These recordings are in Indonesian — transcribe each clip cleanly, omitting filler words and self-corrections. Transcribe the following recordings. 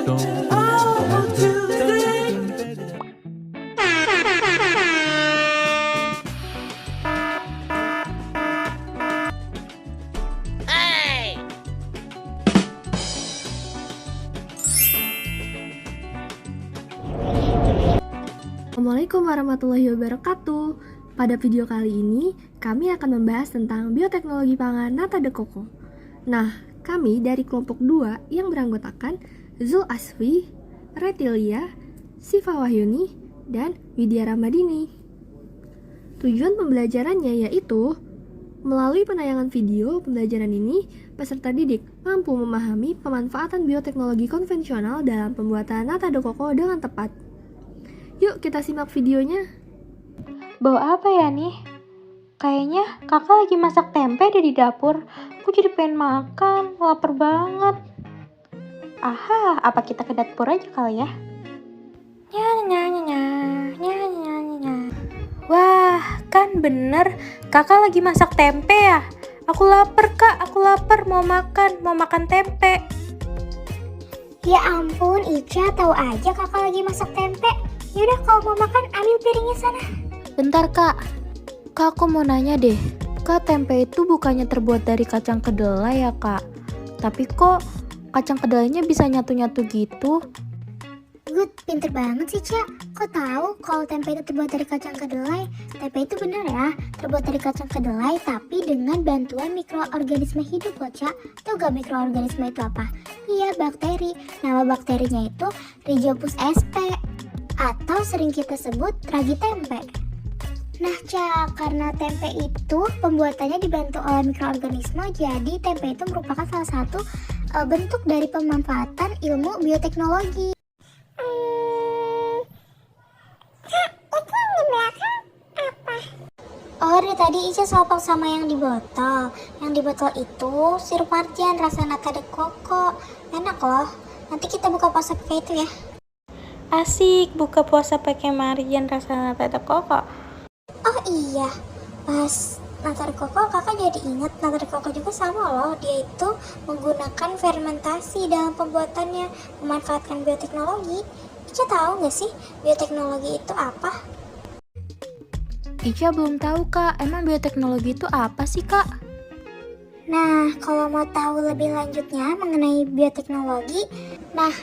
Assalamualaikum warahmatullahi wabarakatuh. Pada video kali ini, kami akan membahas tentang bioteknologi pangan Nata de Coco. Nah, kami dari kelompok 2 yang beranggotakan Zul Asfi, Retilia, Siva Wahyuni, dan Widya Ramadini. Tujuan pembelajarannya yaitu melalui penayangan video pembelajaran ini, peserta didik mampu memahami pemanfaatan bioteknologi konvensional dalam pembuatan Nata de Coco dengan tepat. Yuk kita simak videonya. Bau apa ya nih? Kayaknya kakak lagi masak tempe deh di dapur. Aku jadi pengen makan, lapar banget. Aha, apa kita ke dapur aja kali ya? Wah, kan bener, kakak lagi masak tempe ya? Aku lapar kak, aku lapar, mau makan tempe. Ya ampun, Ica tahu aja kakak lagi masak tempe. Yaudah kalau mau makan ambil piringnya sana. Bentar kak, aku mau nanya deh. Kak, tempe itu bukannya terbuat dari kacang kedelai ya kak? Tapi kok kacang kedelainya bisa nyatu-nyatu gitu? Good, pinter banget sih Ca. Kok tahu kalau tempe itu terbuat dari kacang kedelai? Tempe itu bener ya, terbuat dari kacang kedelai tapi dengan bantuan mikroorganisme hidup loh Ca. Tahu gak mikroorganisme itu apa? Iya, bakteri. Nama bakterinya itu Rhizopus sp, atau sering kita sebut ragi tempe. Nah Ca, karena tempe itu pembuatannya dibantu oleh mikroorganisme, jadi tempe itu merupakan salah satu bentuk dari pemanfaatan ilmu bioteknologi. Kak, itu yang di belakang apa? Oh, dari tadi Ica sopok sama yang di botol. Yang di botol itu sirup marjan rasa Nata de Coco. Enak loh. Nanti kita buka puasa pakai itu ya. Asik, buka puasa pakai marjan rasa Nata de Coco. Oh iya, pas Nata de Coco kakak jadi ingat Nata de Coco juga sama loh. Dia itu menggunakan fermentasi dalam pembuatannya, memanfaatkan bioteknologi. Ica tahu nggak sih bioteknologi itu apa? Ica belum tahu kak, emang bioteknologi itu apa sih kak? Nah, kalau mau tahu lebih lanjutnya mengenai bioteknologi, nah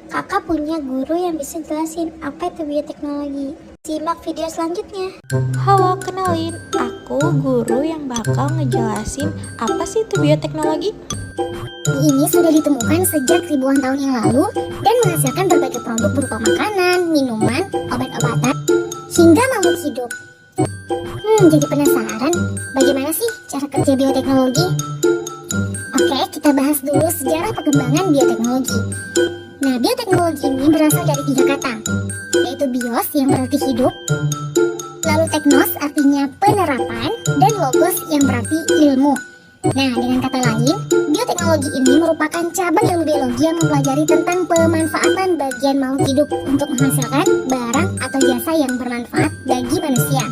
kakak punya guru yang bisa jelasin apa itu bioteknologi. Simak video selanjutnya. Halo, kenalin, aku guru yang bakal ngejelasin apa sih itu bioteknologi. Ini sudah ditemukan sejak ribuan tahun yang lalu dan menghasilkan berbagai produk berupa makanan, minuman, obat-obatan, hingga makhluk hidup. Jadi penasaran bagaimana sih cara kerja bioteknologi? Oke, kita bahas dulu sejarah perkembangan bioteknologi. Nah, bioteknologi ini berasal dari 3 kata, yaitu bios yang berarti hidup, lalu teknos artinya penerapan, dan logos yang berarti ilmu. Nah, dengan kata lain, bioteknologi ini merupakan cabang ilmu biologi yang mempelajari tentang pemanfaatan bagian makhluk hidup untuk menghasilkan barang atau jasa yang bermanfaat bagi manusia.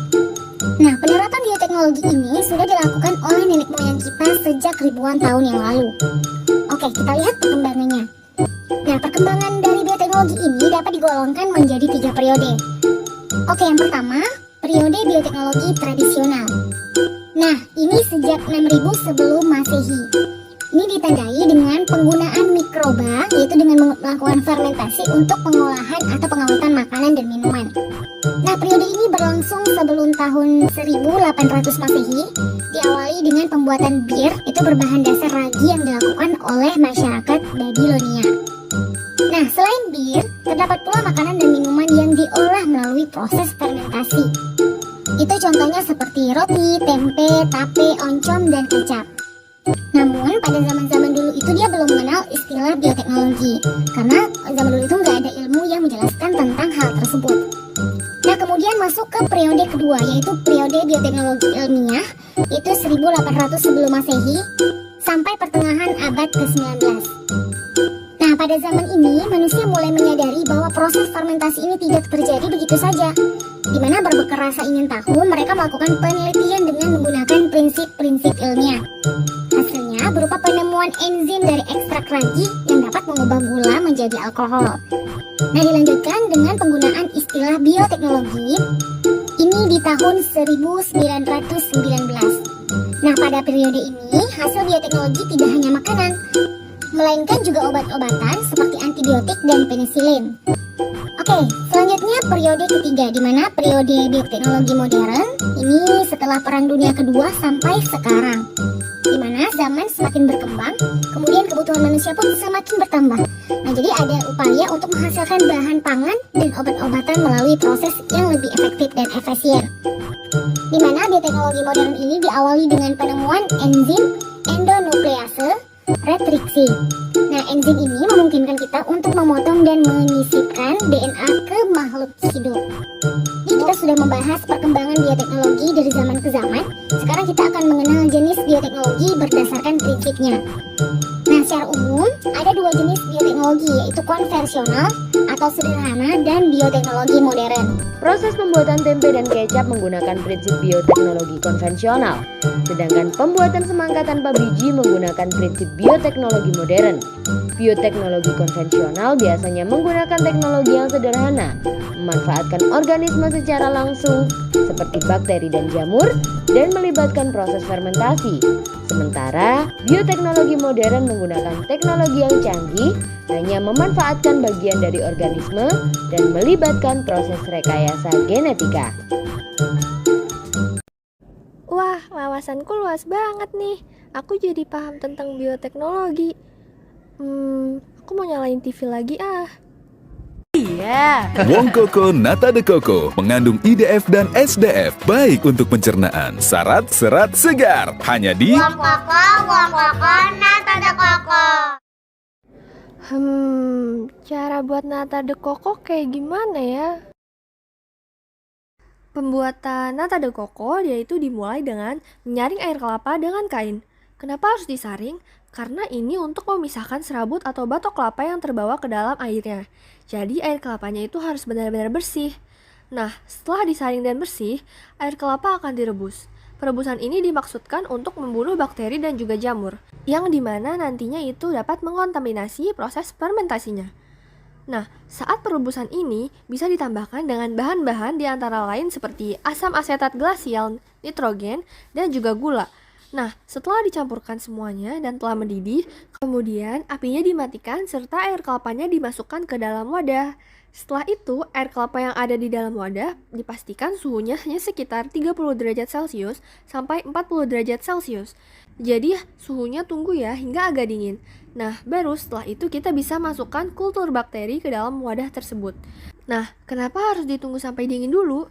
Nah, penerapan bioteknologi ini sudah dilakukan oleh nenek moyang kita sejak ribuan tahun yang lalu. Oke, kita lihat perkembangannya. Nah, perkembangan dari bioteknologi ini dapat digolongkan menjadi 3 periode. Oke, yang pertama, periode bioteknologi tradisional. Nah, ini sejak 6000 sebelum Masehi. Ini ditandai dengan penggunaan mikroba, yaitu dengan melakukan fermentasi untuk pengolahan atau pengawetan makanan dan minuman. Nah, periode ini berlangsung sebelum tahun 1800 Masehi, diawali dengan pembuatan bir, itu berbahan dasar ragi yang dilakukan oleh masyarakat Babilonia. Nah, selain bir, terdapat pula makanan dan minuman yang diolah melalui proses fermentasi. Itu contohnya seperti roti, tempe, tape, oncom, dan kecap. Namun, pada zaman-zaman dulu itu dia belum mengenal istilah bioteknologi, karena zaman dulu itu nggak ada ilmu yang menjelaskan tentang hal tersebut. Nah, kemudian masuk ke periode kedua, yaitu periode bioteknologi ilmiah, itu 1800 sebelum Masehi, sampai pertengahan abad ke-19. Nah, pada zaman ini, manusia mulai menyadari bahwa proses fermentasi ini tidak terjadi begitu saja. Di mana berbekal rasa ingin tahu, mereka melakukan penelitian dengan menggunakan prinsip-prinsip ilmiah. Hasilnya berupa penemuan enzim dari ekstrak ragi yang dapat mengubah gula menjadi alkohol. Nah, dilanjutkan dengan penggunaan istilah bioteknologi ini di tahun 1919. Nah, pada periode ini hasil bioteknologi tidak hanya makanan, melainkan juga obat-obatan seperti antibiotik dan penisilin. Oke, selanjutnya periode ketiga, di mana periode bioteknologi modern ini setelah Perang Dunia Kedua sampai sekarang, di mana zaman semakin berkembang, kemudian kebutuhan manusia pun semakin bertambah. Nah, jadi ada upaya untuk menghasilkan bahan pangan dan obat-obatan melalui proses yang lebih efektif dan efisien. Di mana bioteknologi modern ini diawali dengan penemuan enzim endonuklease retriksi. Nah, enzim ini memungkinkan kita untuk memotong dan menyisipkan DNA ke makhluk hidup. Jadi kita sudah membahas perkembangan bioteknologi dari zaman ke zaman. Sekarang kita akan mengenal jenis bioteknologi berdasarkan prinsipnya. Nah, secara umum ada dua jenis bioteknologi, yaitu konvensional atau sederhana dan bioteknologi modern. Proses pembuatan tempe dan kecap menggunakan prinsip bioteknologi konvensional, sedangkan pembuatan semangka tanpa biji menggunakan prinsip bioteknologi modern. Bioteknologi konvensional biasanya menggunakan teknologi yang sederhana, memanfaatkan organisme secara langsung seperti bakteri dan jamur, dan melibatkan proses fermentasi. Sementara bioteknologi modern menggunakan teknologi yang canggih, hanya memanfaatkan bagian dari organisme dan melibatkan proses rekayasa genetika. Wah, wawasanku luas banget nih. Aku jadi paham tentang bioteknologi. Aku mau nyalain TV lagi ah. Wong Koko Nata de Coco mengandung IDF dan SDF, baik untuk pencernaan, syarat serat segar. Hanya di Wong Koko Nata de Coco. Cara buat nata de coco kayak gimana ya? Pembuatan nata de coco yaitu dimulai dengan menyaring air kelapa dengan kain. Kenapa harus disaring? Karena ini untuk memisahkan serabut atau batok kelapa yang terbawa ke dalam airnya. Jadi air kelapanya itu harus benar-benar bersih. Nah, setelah disaring dan bersih, air kelapa akan direbus. Perebusan ini dimaksudkan untuk membunuh bakteri dan juga jamur, yang dimana nantinya itu dapat mengontaminasi proses fermentasinya. Nah, saat perebusan ini bisa ditambahkan dengan bahan-bahan di antara lain seperti asam asetat glasial, nitrogen, dan juga gula. Nah, setelah dicampurkan semuanya dan telah mendidih, kemudian apinya dimatikan serta air kelapanya dimasukkan ke dalam wadah. Setelah itu, air kelapa yang ada di dalam wadah dipastikan suhunya hanya sekitar 30 derajat Celcius sampai 40 derajat Celcius. Jadi, suhunya tunggu ya hingga agak dingin. Nah, baru setelah itu kita bisa masukkan kultur bakteri ke dalam wadah tersebut. Nah, kenapa harus ditunggu sampai dingin dulu?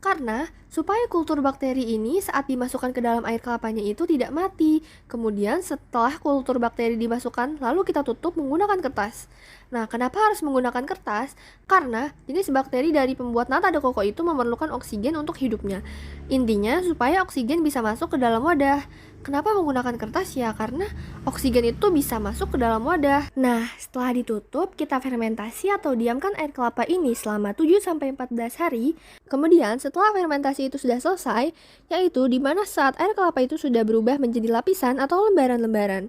Karena supaya kultur bakteri ini saat dimasukkan ke dalam air kelapanya itu tidak mati. Kemudian setelah kultur bakteri dimasukkan, lalu kita tutup menggunakan kertas. Nah, kenapa harus menggunakan kertas? Karena jenis bakteri dari pembuat nata de coco itu memerlukan oksigen untuk hidupnya. Intinya supaya oksigen bisa masuk ke dalam wadah. Kenapa menggunakan kertas ya? Karena oksigen itu bisa masuk ke dalam wadah. Nah, setelah ditutup, kita fermentasi atau diamkan air kelapa ini selama 7-14 hari. Kemudian setelah fermentasi itu sudah selesai, yaitu di mana saat air kelapa itu sudah berubah menjadi lapisan atau lembaran-lembaran.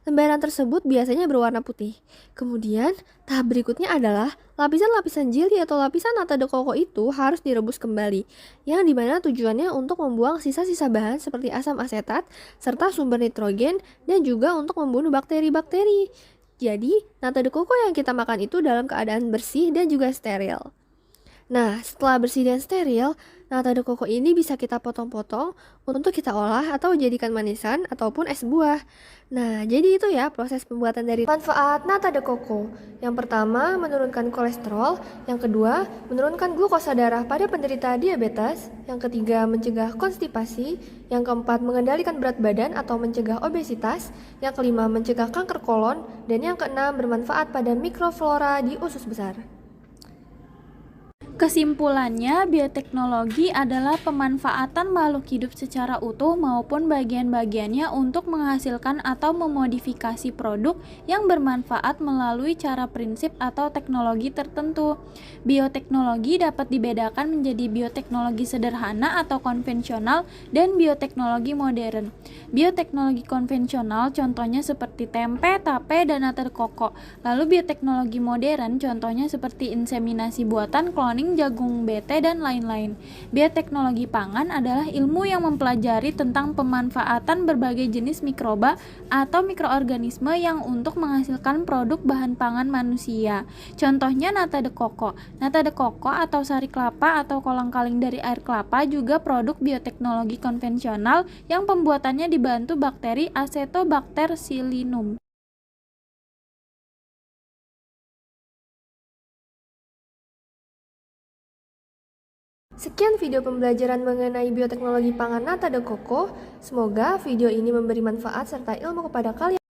Lembaran tersebut biasanya berwarna putih. Kemudian, tahap berikutnya adalah lapisan-lapisan jeli atau lapisan nata de coco itu harus direbus kembali, yang dimana tujuannya untuk membuang sisa-sisa bahan seperti asam asetat, serta sumber nitrogen, dan juga untuk membunuh bakteri-bakteri. Jadi, nata de coco yang kita makan itu dalam keadaan bersih dan juga steril. Nah, setelah bersih dan steril, nata de coco ini bisa kita potong-potong untuk kita olah atau jadikan manisan ataupun es buah. Nah, jadi itu ya proses pembuatan dari manfaat nata de coco. Yang pertama, menurunkan kolesterol. Yang kedua, menurunkan glukosa darah pada penderita diabetes. Yang ketiga, mencegah konstipasi. Yang keempat, mengendalikan berat badan atau mencegah obesitas. Yang kelima, mencegah kanker kolon. Dan yang keenam, bermanfaat pada mikroflora di usus besar. Kesimpulannya, bioteknologi adalah pemanfaatan makhluk hidup secara utuh maupun bagian-bagiannya untuk menghasilkan atau memodifikasi produk yang bermanfaat melalui cara prinsip atau teknologi tertentu. Bioteknologi dapat dibedakan menjadi bioteknologi sederhana atau konvensional dan bioteknologi modern. Bioteknologi konvensional contohnya seperti tempe, tape, dan nata de coco. Lalu bioteknologi modern contohnya seperti inseminasi buatan, cloning, jagung bete, dan lain-lain. Bioteknologi pangan adalah ilmu yang mempelajari tentang pemanfaatan berbagai jenis mikroba atau mikroorganisme yang untuk menghasilkan produk bahan pangan manusia. Contohnya nata de coco. Nata de coco atau sari kelapa atau kolang-kaling dari air kelapa juga produk bioteknologi konvensional yang pembuatannya dibantu bakteri Acetobacter psilynum. Sekian video pembelajaran mengenai bioteknologi pangan nata de coco. Semoga video ini memberi manfaat serta ilmu kepada kalian.